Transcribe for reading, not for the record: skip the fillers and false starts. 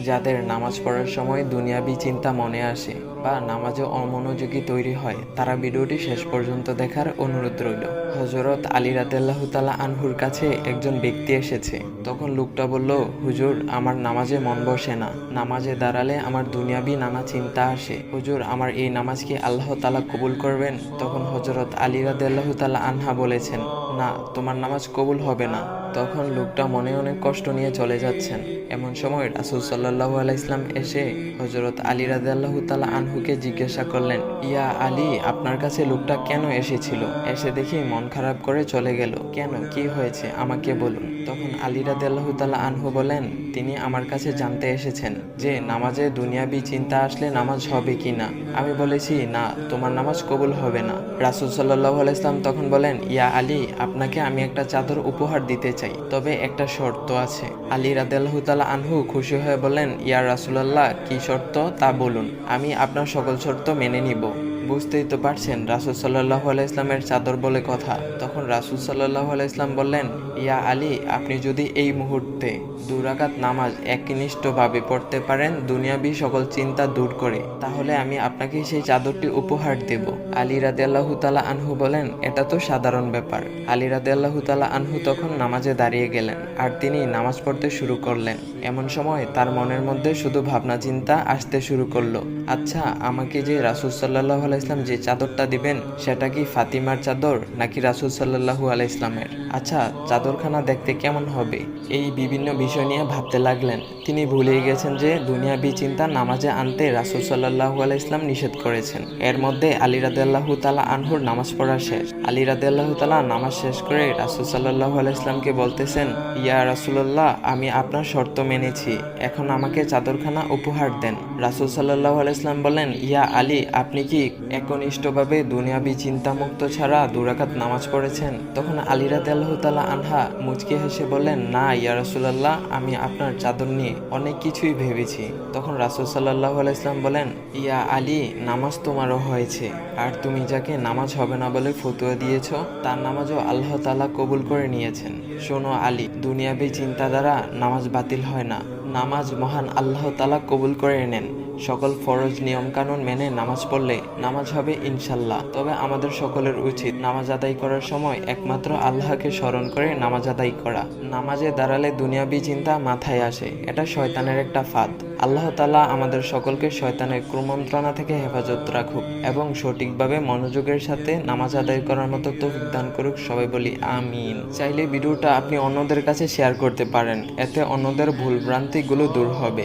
যাদের নামাজ পড়ার সময় দুনিয়াবি চিন্তা মনে আসে বা নামাজে অমনোযোগী তৈরি হয়, তারা ভিডিওটি শেষ পর্যন্ত দেখার অনুরোধ রইল। হযরত আলী রাদিয়াল্লাহু তাআলা আনহুর কাছে একজন ব্যক্তি এসেছে। তখন লোকটা বলল, হুজুর, আমার নামাজে মন বসে না। নামাজে দাঁড়ালে আমার দুনিয়াবি নানা চিন্তা আসে। হুজুর, আমার এই নামাজ কি আল্লাহ তাআলা কবুল করবেন? তখন হযরত আলী রাদিয়াল্লাহু তাআলা আনহা বলেছেন, না, তোমার নামাজ কবুল হবে না। তখন লোকটা মনে অনেক কষ্ট নিয়ে চলে যাচ্ছেন। এমন সময় রাসূল সাল্লাল্লাহু আলাইহি ওয়াসাল্লাম এসে হযরত আলী রাদিয়াল্লাহু তাআলা আনহুকে জিজ্ঞাসা করলেন, ইয়া আলী, আপনার কাছে লোকটা কেন এসেছিল? এসে দেখি মন খারাপ করে চলে গেল। কেন, কি হয়েছে আমাকে বলুন। তখন আলী রাদিয়াল্লাহু তাআলা আনহু বলেন, তিনি আমার কাছে জানতে এসেছেন যে নামাজে দুনিয়াবি চিন্তা আসলে নামাজ হবে কিনা। আমি বলেছি, না, তোমার নামাজ কবুল হবে না। রাসূল সাল্লাল্লাহু আলাইহি ওয়াসাল্লাম তখন বলেন, ইয়া আলী, আপনাকে আমি একটা চাদর উপহার দিতে চাই, তবে একটা শর্ত আছে। আলী রাদিয়াল্লাহু তাআলা আনহু খুশি হয়ে বলেন, ইয়া রাসূলুল্লাহ, কি শর্ত তা বলুন, আমি আপনার সকল শর্ত মেনে নিব। বুঝতেই তো পারছেন রাসূল সাল্লাল্লাহু আলাইহি ইসলামের চাদর বলে কথা। তখন রাসূল সাল্লাল্লাহু আলাইহি ইসলাম বললেন, ইয়া আলী, আপনি যদি এই মুহূর্তে 2 রাকাত নামাজ একনিষ্ঠভাবে পড়তে পারেন দুনিয়াবি সকল চিন্তা দূর করে, তাহলে আমি আপনাকে সেই চাদরটি উপহার দেব। আলী রাদিয়াল্লাহু তাআলা আনহু বলেন, এটা তো সাধারণ ব্যাপার। আলী রাদিয়াল্লাহু তাআলা আনহু তখন নামাজে দাঁড়িয়ে গেলেন আর তিনি নামাজ পড়তে শুরু করলেন। এমন সময় তার মনের মধ্যে শুধু ভাবনা চিন্তা আসতে শুরু করলো, আচ্ছা, আমাকে যে রাসূল সাল্লাল্লাহু আলাইহি ইসলাম যে চাদরটা দিবেন সেটা কি ফাতিমার চাদর নাকি রাসূল সাল্লাল্লাহু আলাইহি ইসলামের? আচ্ছা, চাদরখানা দেখতে কেমন হবে? এই বিভিন্ন বিষয় নিয়ে ভাবতে লাগলেন। তিনি ভুলেই গেছেন যে দুনিয়াবি চিন্তা নামাজে আনতে রাসূল সাল্লাল্লাহু আলাইহি ইসলাম নিষেধ করেছেন। এর মধ্যে আলী রাদিয়াল্লাহু তাআলা আনহুর নামাজ পড়া শেষ। আলী রাদিয়াল্লাহু তাআলা নামাজ শেষ করে রাসূল সাল্লাল্লাহু আলাইহি ইসলামকে বলতেছেন, ইয়া রাসূলুল্লাহ, আমি আপনার শর্ত মেনেছি, এখন আমাকে চাদরখানা উপহার দেন। রাসূল সাল্লাল্লাহু আলাইহি ইসলাম বলেন, ইয়া আলী, আপনি কি একনিষ্ঠভাবে দুনিয়াবি চিন্তামুক্ত ছাড়া 2 রাকাত নামাজ পড়েছেন? তখন আলী রাদিয়াল্লাহু তাআলা আনহা মুচকি হেসে বললেন, না ইয়া রাসূলুল্লাহ, আমি আপনার চাদর নিয়ে অনেক কিছুই ভেবেছি। তখন রাসূল সাল্লাল্লাহু আলাইহি ইসলাম বলেন, ইয়া আলী, নামাজ তোমারও হয়েছে, আর তুমি যাকে নামাজ হবে না বলে ফতোয়া দিয়েছো তার নামাজও আল্লাহ তাআলা কবুল করে নিয়েছেন। শোনো আলী, দুনিয়াবি চিন্তা দ্বারা নামাজ বাতিল হয় না, নামাজ মহান আল্লাহ তাআলা কবুল করে নেন। সকল ফরজ নিয়ম কানুন মেনে নামাজ পড়লে নামাজ হবে ইনশাল্লাহ। তবে আমাদের সকলের উচিত নামাজ আদায় করার সময় একমাত্র আল্লাহকে স্মরণ করে নামাজ আদায় করা। নামাজে দাঁড়ালে দুনিয়াবি চিন্তা মাথায় আসে, এটা শয়তানের একটা ফাঁদ। আল্লাহ তাআলা আমাদের সকলকে শয়তানের কুমন্ত্রণা থেকে হেফাজত রাখুক এবং সঠিকভাবে মনোযোগের সাথে নামাজ আদায় করার মতো তৌফিক দান করুক। সবাই বলি আমিন। চাইলে ভিডিওটা আপনি অন্যদের কাছে শেয়ার করতে পারেন, এতে অন্যদের ভুল ভ্রান্তিগুলো দূর হবে।